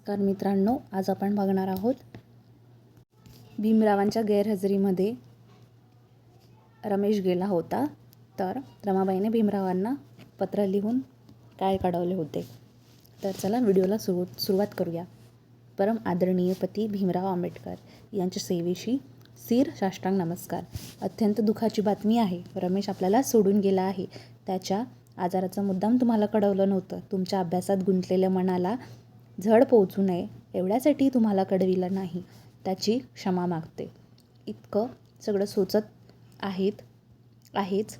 नमस्कार मित्रांनो, आज आपण बघणार आहोत भीमरावांच्या गैरहजेरीमध्ये रमेश गेला होता. तर रमाबाईने भीमरावांना पत्र लिहून काय कळवले होते. तर चला व्हिडिओला सुरुवात करूया. परम आदरणीय पती भीमराव आंबेडकर यांच्या सेवेशी सिर साष्टांग नमस्कार. अत्यंत दुःखाची बातमी आहे. रमेश आपल्याला सोडून गेला आहे. त्याच्या आजाराचं मुद्दाम तुम्हाला कळवलं नव्हतं. तुमच्या अभ्यासात गुंतलेल्या मनाला झड पोहोचू नये एवढ्यासाठी तुम्हाला कळविलं नाही. त्याची क्षमा मागते. इतकं सगळं सोचत आहेच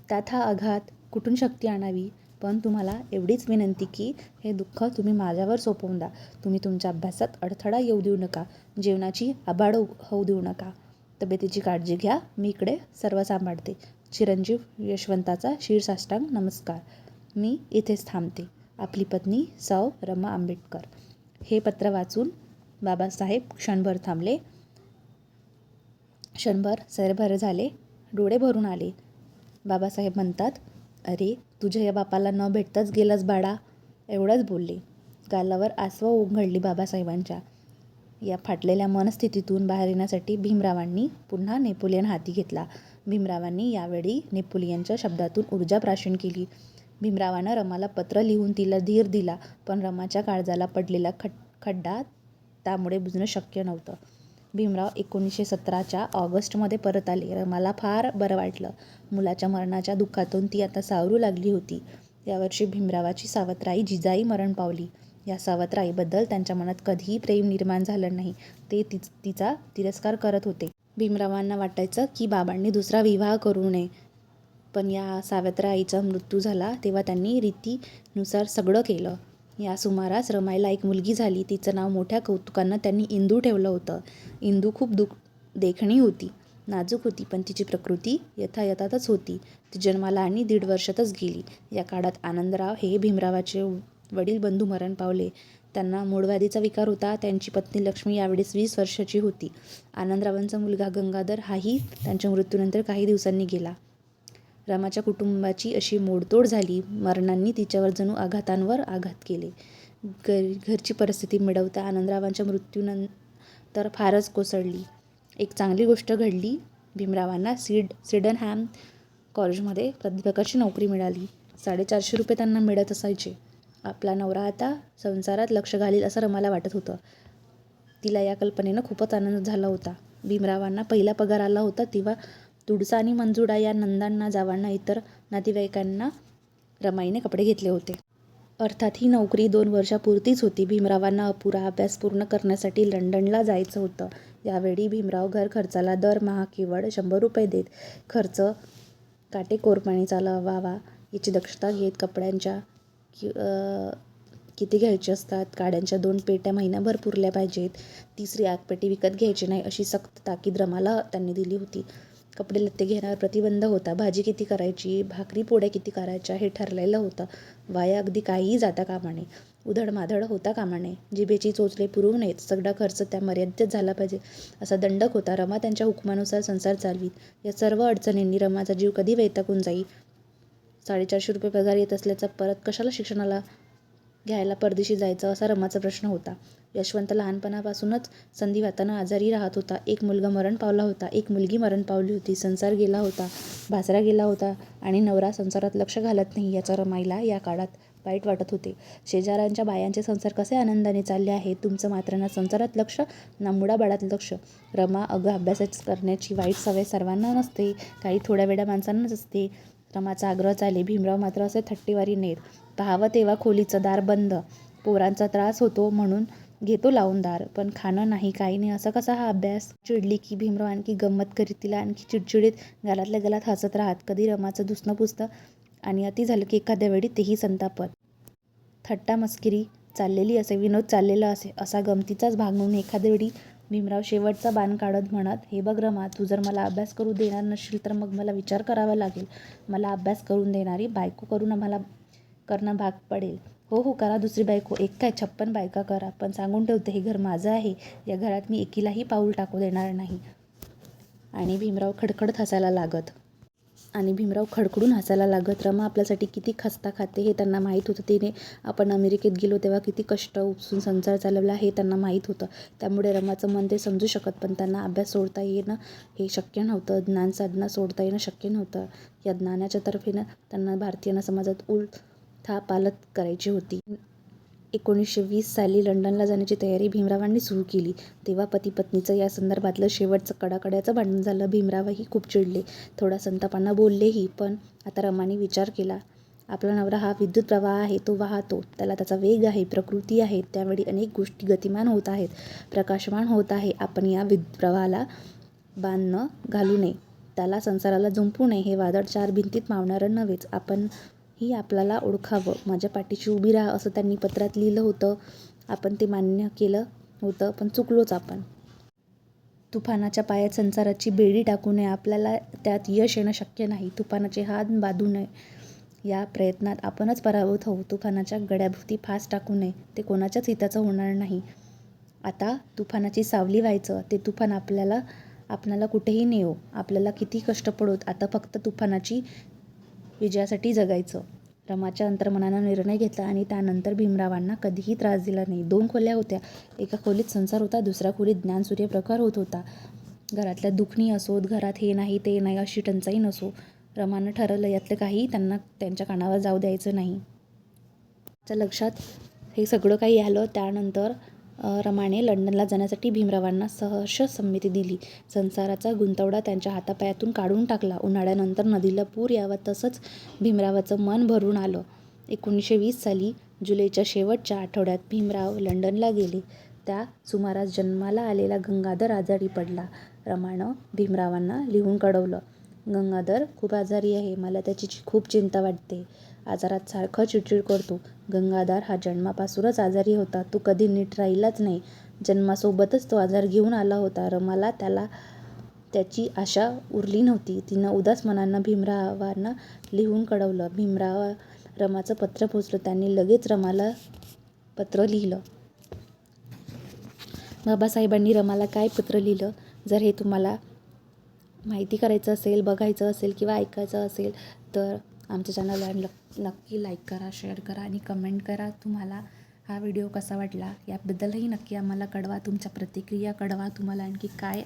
त्यात हा आघात कुठून शक्ती आणावी. पण तुम्हाला एवढीच विनंती की हे दुःख तुम्ही माझ्यावर सोपवून द्या. तुम्ही तुमच्या अभ्यासात अडथळा येऊ देऊ नका. जेवणाची आबाळ होऊ देऊ नका. तब्येतीची काळजी घ्या. मी इकडे सर्व सांभाळते. चिरंजीव यशवंताचा शिरसाष्टांग नमस्कार. मी इथेच थांबते. आपली पत्नी सौ रमा आंबेडकर. हे पत्र वाचून बाबासाहेब क्षणभर थांबले. क्षणभर सरभर झाले. डोळे भरून आले. बाबासाहेब म्हणतात, अरे तुझ्या या बापाला न भेटताच गेलास बाळा. एवढंच बोलले. गालावर आसवं ओघळली बाबासाहेबांच्या. या फाटलेल्या मनस्थितीतून बाहेर येण्यासाठी भीमरावांनी पुन्हा नेपोलियन हाती घेतला. भीमरावांनी यावेळी नेपोलियनच्या शब्दातून ऊर्जा प्राशन केली. भीमरावानं रमाला पत्र लिहून तिला धीर दिला. पण रमाच्या काळजाला पडलेला खड्डा त्यामुळे बुजणं शक्य नव्हतं. भीमराव 1917च्या ऑगस्टमध्ये परत आले. रमाला फार बरं वाटलं. मुलाच्या मरणाच्या दुःखातून ती आता सावरू लागली होती. यावर्षी भीमरावाची सावत्राई जिजाई मरण पावली. या सावत्राईबद्दल त्यांच्या मनात कधीही प्रेम निर्माण झालं नाही. ते तिचा तिरस्कार करत होते. भीमरावांना वाटायचं की बाबांनी दुसरा विवाह करू नये. पण या सावत्राईचा मृत्यू झाला तेव्हा त्यांनी रीतीनुसार सगळं केलं. या सुमारास रमाईला एक मुलगी झाली. तिचं नाव मोठ्या कौतुकानं त्यांनी इंदू ठेवलं होतं. इंदू खूप देखणी होती, नाजूक होती, पण तिची प्रकृती यथायथातच होती. ती जन्माला आणि 1.5 वर्षातच गेली. या काळात आनंदराव हे भीमरावाचे वडील बंधू मरण पावले. त्यांना मूळव्याधीचा विकार होता. त्यांची पत्नी लक्ष्मी यावेळेस 20 वर्षाची होती. आनंदरावांचा मुलगा गंगाधर हाही त्यांच्या मृत्यूनंतर काही दिवसांनी गेला. रमाच्या कुटुंबाची अशी मोडतोड झाली. मरणांनी तिच्यावर जणू आघातांवर आघात केले. घरची परिस्थिती मिळवता आनंदरावांच्या मृत्यूनंतर फारच कोसळली. एक चांगली गोष्ट घडली. भीमरावांना सिडनहॅम कॉलेजमध्ये प्राध्यापकाची नोकरी मिळाली. 450 रुपये त्यांना मिळत असायचे. आपला नवरा आता संसारात लक्ष घालील असं रमाला वाटत होतं. तिला या कल्पनेनं खूपच आनंद झाला होता. भीमरावांना पहिला पगार आला होता तेव्हा तुडसा आणि मंजुळा या नंदांना, जावांना, इतर नातेवाईकांना रमाईने कपडे घेतले होते. अर्थात ही नोकरी 2 वर्षापुरतीच होती. भीमरावांना अपुरा अभ्यास पूर्ण करण्यासाठी लंडनला जायचं होतं. यावेळी भीमराव घर खर्चाला दरमहा केवळ 100 रुपये देत. खर्च काटेकोरपणे चालवावा याची दक्षता घेत. कपड्यांच्या किती घ्यायचे असतात, काड्यांच्या 2 पेट्या महिनाभर पुरल्या पाहिजेत, 3री आगपेटी विकत घ्यायची नाही अशी सक्त ताकीद रमाला त्यांनी दिली होती. कपडे लत्ते घेण्यावर प्रतिबंध होता. भाजी किती करायची, भाकरी पोळ्या किती करायच्या हे ठरलेलं होतं. वाया अगदी काहीही जाता कामा नये. उधळमाधळ होता कामा नये. जिभेची चोचले पुरवू नयेत. सगळा खर्च त्या मर्यादेत झाला पाहिजे असा दंडक होता. रमा त्यांच्या हुकमानुसार संसार चालवीत. या सर्व अडचणींनी रमाचा जीव कधी वैतागून जाई. 450 रुपये पगार येत असल्याचा परत कशाला शिक्षणाला घ्यायला परदेशी जायचं असा रमाचा प्रश्न होता. यशवंत लहानपणापासूनच संधिवातानं आजारी राहत होता. एक मुलगा मरण पावला होता. एक मुलगी मरण पावली होती. संसार गेला होता. भासरा गेला होता आणि नवरा संसारात लक्ष घालत नाही याचा रमाईला या काळात वाईट वाटत होते. शेजाऱ्यांच्या बायांचे संसार कसे आनंदाने चालले आहेत. तुमचं मात्र ना संसारात लक्ष ना मुडाबाळात लक्ष. रमा, अगं अभ्यास करण्याची वाईट सवय सर्वांना नसते. काही थोड्या वेड्या माणसांनाच असते. रमाचा आग्रह चाले. भीमराव मात्र असे थट्टेवारी नेत. पाहावं तेव्हा खोलीचं दार बंद. पोरांचा त्रास होतो म्हणून घेतो लावून दार. पण खाणं नाही, काही नाही, असा कसा हा अभ्यास. चिडली की भीमराव आणखी गंमत करीत. तिला आणखी चिडचिडीत गालातल्या गालात हसत राहत. कधी रमाचं धुसणं पुसतं आणि अति झालं की एखाद्या वेळी तेही संतापत. थट्टा मस्करी चाललेली असे, विनोद चाललेला असे, असा गमतीचाच भाग म्हणून एखाद्या वेळी भीमराव शेवटचा बाण काढत म्हणत, हे बघ रमा, तू जर मला अभ्यास करू देणार नसशील तर मग मला विचार करावा लागेल. मला अभ्यास करून देणारी बायको करून आम्हाला करणं भाग पडेल. हो करा दुसरी बायको. एक काय 56 बायका करा. पण सांगून ठेवते, हे घर माझं आहे. या घरात मी एकीलाही पाऊल टाकू देणार नाही. आणि भीमराव खडखडत हसायला लागत. आणि भीमराव खडखडून हसायला लागत. रमा आपल्यासाठी किती खस्ता खाते हे त्यांना माहीत होतं. तिने आपण अमेरिकेत गेलो तेव्हा किती कष्ट उपसून संसार चालवला हे त्यांना माहीत होतं. त्यामुळे रमाचं मन ते समजू शकत. पण त्यांना अभ्यास सोडता येणं हे शक्य नव्हतं. ज्ञानसाधना सोडता येणं शक्य नव्हतं. या ज्ञानाच्या तर्फेनं त्यांना भारतीय समाजात उलथापालथ करायची होती. 1920 साली लंडनला जाण्याची तयारी भीमरावांनी सुरू केली. तेव्हा पती-पत्नीचं या संदर्भातलं शेवटचं कडाकड्याचं भांडण झालं. भीमरावही खूप चिडले. थोडा संतापानं बोललेही. पण आता रमाने विचार केला. आपला नवरा हा विद्युत प्रवाह आहे. तो वाहतो. त्याला त्याचा वेग आहे, प्रकृती आहे. त्यावेळी अनेक गोष्टी गतिमान होत आहेत, प्रकाशमान होत आहे. आपण या विद्युत प्रवाहाला बांध न घालू नये. त्याला संसाराला जुंपू नये. हे वादळ चार भिंतीत मावणारं नव्हेच. आपणही आपल्याला ओळखावं. माझ्या पाठीशी उभी राहा असं त्यांनी पत्रात लिहिलं होतं. आपण ते मान्य केलं होतं. पण चुकलोच आपण. तुफानाच्या पायात संसाराची बेडी टाकू नये. आपल्याला त्यात यश येणं शक्य नाही. तुफानाचे हात बांधू नये. या प्रयत्नात आपणच पराभूत होऊ. तुफानाच्या गळ्याभोवती फास टाकू नये. ते कोणाच्याच हिताचं होणार नाही. आता तुफानाची सावली व्हायचं. ते तुफान आपल्याला कुठेही नेवो. आपल्याला किती कष्ट पडोत. आता फक्त तुफानाची विजयासाठी जगायचं. रमाच्या अंतर्मनानं निर्णय घेतला आणि त्यानंतर भीमरावांना कधीही त्रास दिला नाही. 2 खोल्या होत्या. एका खोलीत संसार होता. दुसऱ्या खोलीत ज्ञानसूर्य प्रखर होत होता. घरातल्या दुखणी असोत, घरात हे नाही ते नाही अशी टंचाई नसो, रमानं ठरवलं यातलं काही त्यांना त्यांच्या कानावर जाऊ द्यायचं नाही. च्या लक्षात हे सगळं काही आलं. त्यानंतर रमाने लंडनला जाण्यासाठी भीमरावांना सहर्ष संमती दिली. संसाराचा गुंतवडा त्यांच्या हातापायातून काढून टाकला. उन्हाळ्यानंतर नदीला पूर यावा तसंच भीमरावाचं मन भरून आलं. 1920 साली जुलैच्या शेवटच्या आठवड्यात भीमराव लंडनला गेले. त्या सुमारास जन्माला आलेला गंगाधर आजारी पडला. रमानं भीमरावांना लिहून कळवलं, गंगाधर खूप आजारी आहे. मला त्याची खूप चिंता वाटते. आजारात सारखं चिडचिड करतो. गंगाधर हा जन्मापासूनच आजारी होता. तो कधी नीट राहिलाच नाही. जन्मासोबतच तो आजार घेऊन आला होता. रमाला त्याची आशा उरली नव्हती. तिनं उदास मनानं भीमरावांना लिहून कळवलं. रमाचं पत्र पोचलं. त्यांनी लगेच रमाला पत्र लिहिलं. बाबासाहेबांनी रमाला काय पत्र लिहिलं, जर हे तुम्हाला माहिती करायचं असेल, बघायचं असेल किंवा ऐकायचं असेल तर आमच्या चॅनलला नक्की लाईक करा, शेअर करा आणि कमेंट करा. तुम्हाला हा व्हिडिओ कसा वाटला याबद्दलही नक्की आम्हाला कळवा. तुमच्या प्रतिक्रिया कळवा. तुम्हाला आणखी काय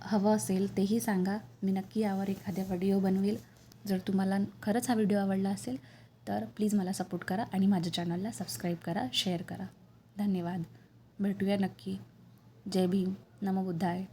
हवं असेल तेही सांगा. मी नक्की यावर एखाद्या व्हिडिओ बनवेल. जर तुम्हाला खरंच हा व्हिडिओ आवडला असेल तर प्लीज मला सपोर्ट करा आणि माझ्या चॅनलला सबस्क्राईब करा, शेअर करा. धन्यवाद. भेटूया नक्की. जय भीम. नमो बुद्धाय.